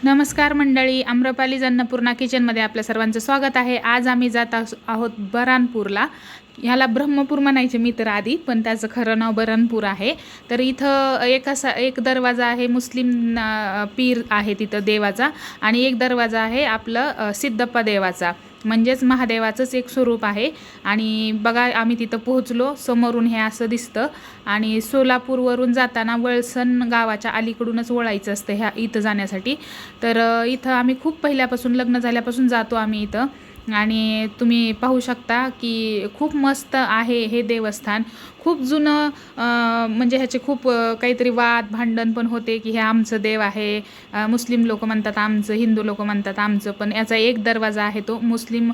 नमस्कार मंडळी, आम्रपाली अन्नपूर्णा किचनमध्ये आपल्या सर्वांचं स्वागत आहे। आज आम्ही जात आहोत बऱ्हाणपूरला। ह्याला ब्रह्मपूर म्हणायचे मी तर आधी, पण त्याचं खरं नाव बऱ्हाणपूर आहे। तर इथं एक दरवाजा आहे, मुस्लिम पीर आहे तिथं देवाचा, आणि एक दरवाजा आहे आपलं सिद्धप्पा देवाचा, म्हणजेच महादेवाचंच एक स्वरूप आहे। आणि बघा आम्ही तिथं पोहोचलो, समोरून हे असं दिसतं। आणि सोलापूरवरून जाताना वळसण गावाच्या अलीकडूनच वळायचं असतं ह्या इथं जाण्यासाठी। तर इथं आम्ही खूप पहिल्यापासून, लग्न झाल्यापासून जातो आम्ही इथं। आणि तुम्ही पाहू शकता की खूप मस्त आहे हे देवस्थान। खूप जुनं, म्हणजे ह्याचे खूप काहीतरी वाद भांडण पण होते की हे आमचं देव आहे, मुस्लिम लोक म्हणतात आमचं, हिंदू लोक म्हणतात आमचं। पण याचा एक दरवाजा आहे, तो मुस्लिम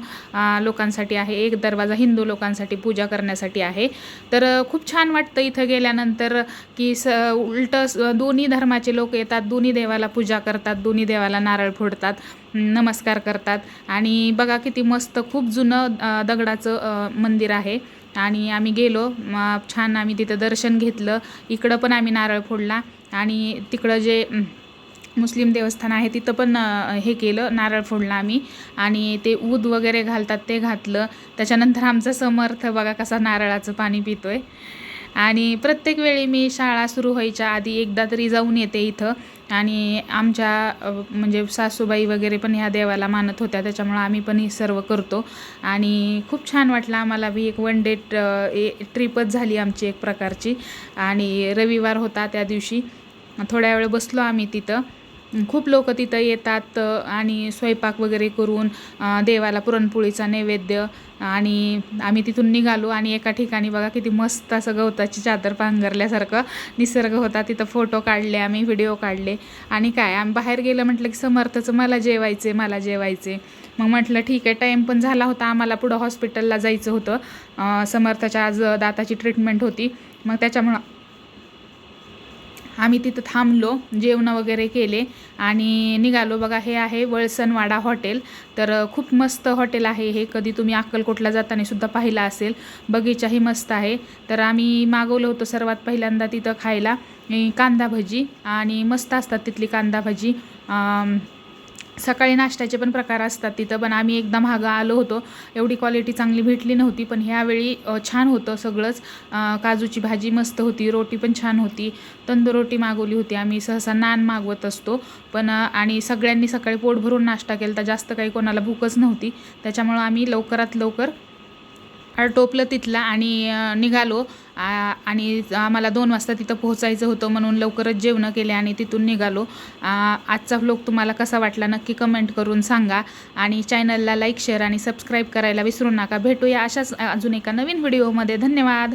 लोकांसाठी आहे, एक दरवाजा हिंदू लोकांसाठी पूजा करण्यासाठी आहे। तर खूप छान वाटतं इथं गेल्यानंतर की उलटं दोन्ही धर्माचे लोक येतात, दोन्ही देवाला पूजा करतात, दोन्ही देवाला नारळ फोडतात, नमस्कार करतात। आणि बघा किती मस्त, खूप जुनं दगडाचं मंदिर आहे। आणि आम्ही गेलो, छान आम्ही तिथं दर्शन घेतलं। इकडं पण आम्ही नारळ फोडला, आणि तिकडं जे मुस्लिम देवस्थान आहे तिथं पण हे केलं, नारळ फोडला आम्ही। आणि ते ऊद वगैरे घालतात ते घातलं। त्याच्यानंतर आमचा समर्थ बघा कसा नारळाचं पाणी पितोय। आणि प्रत्येक वेळी मी शाळा सुरू व्हायच्या आधी एकदा तरी जाऊन येते इथं। आणि आमच्या म्हणजे सासूबाई वगैरे पण ह्या देवाला मानत होत्या, त्याच्यामुळं आम्ही पण हे सर्व करतो। आणि खूप छान वाटलं आम्हाला बी, एक वन डे ट्रिपच झाली आमची एक प्रकारची। आणि रविवार होता त्या दिवशी, थोड्या वेळ बसलो आम्ही तिथं। खूप लोक तिथं येतात आणि स्वयंपाक वगैरे करून देवाला पुरणपोळीचा नैवेद्य। आणि आम्ही तिथून निघालो, आणि एका ठिकाणी बघा किती मस्त असं गवताची चादर पांघरल्यासारखं निसर्ग होता, तिथं फोटो काढले आम्ही, व्हिडिओ काढले। आणि काय, आम्ही बाहेर गेलं म्हटलं की समर्थचं मला जेवायचे, मला जेवायचे। मग म्हटलं ठीक आहे, टाईम पण झाला होता, आम्हाला पुढं हॉस्पिटलला जायचं होतं, समर्थच्या आज दाताची ट्रीटमेंट होती। मग त्याच्यामुळं आम्ही तिथं थांबलो, जेवण वगैरे केले आणि निघालो। बघा हे आहे वळसणवाडा हॉटेल। तर खूप मस्त हॉटेल आहे हे, कधी तुम्ही अक्कलकोटला जाताना सुद्धा पाहिलं असेल। बगीचाही मस्त आहे। तर आम्ही मागवलं होतं सर्वात पहिल्यांदा तिथं खायला कांदा भजी, आणि मस्त असतात तिथली कांदा भजी। सकाळी नाश्त्याचे पण प्रकार असतात तिथं, पण आम्ही एकदा मागं आलो होतो, एवढी क्वालिटी चांगली भेटली नव्हती। पण ह्यावेळी छान होतं सगळंच, काजूची भाजी मस्त होती, रोटी पण छान होती, तंदूर रोटी मागवली होती आम्ही, सहसा नान मागवत असतो पण। आणि सगळ्यांनी सकाळी पोट भरून नाश्ता केला, तर जास्त काही कोणाला भूकच नव्हती, त्याच्यामुळं आम्ही लवकरात लवकर टोपलं तिथला आणि निघालो। आणि आम्हाला 2 वाजता तिथं पोहोचायचं होतं, म्हणून लवकरच जेवणं केले आणि तिथून निघालो। आजचा व्लॉग तुम्हाला कसा वाटला नक्की कमेंट करून सांगा, आणि चॅनलला लाईक, शेअर आणि सबस्क्राईब करायला विसरू नका। भेटूया अशाच अजून एका नवीन व्हिडिओमध्ये। धन्यवाद।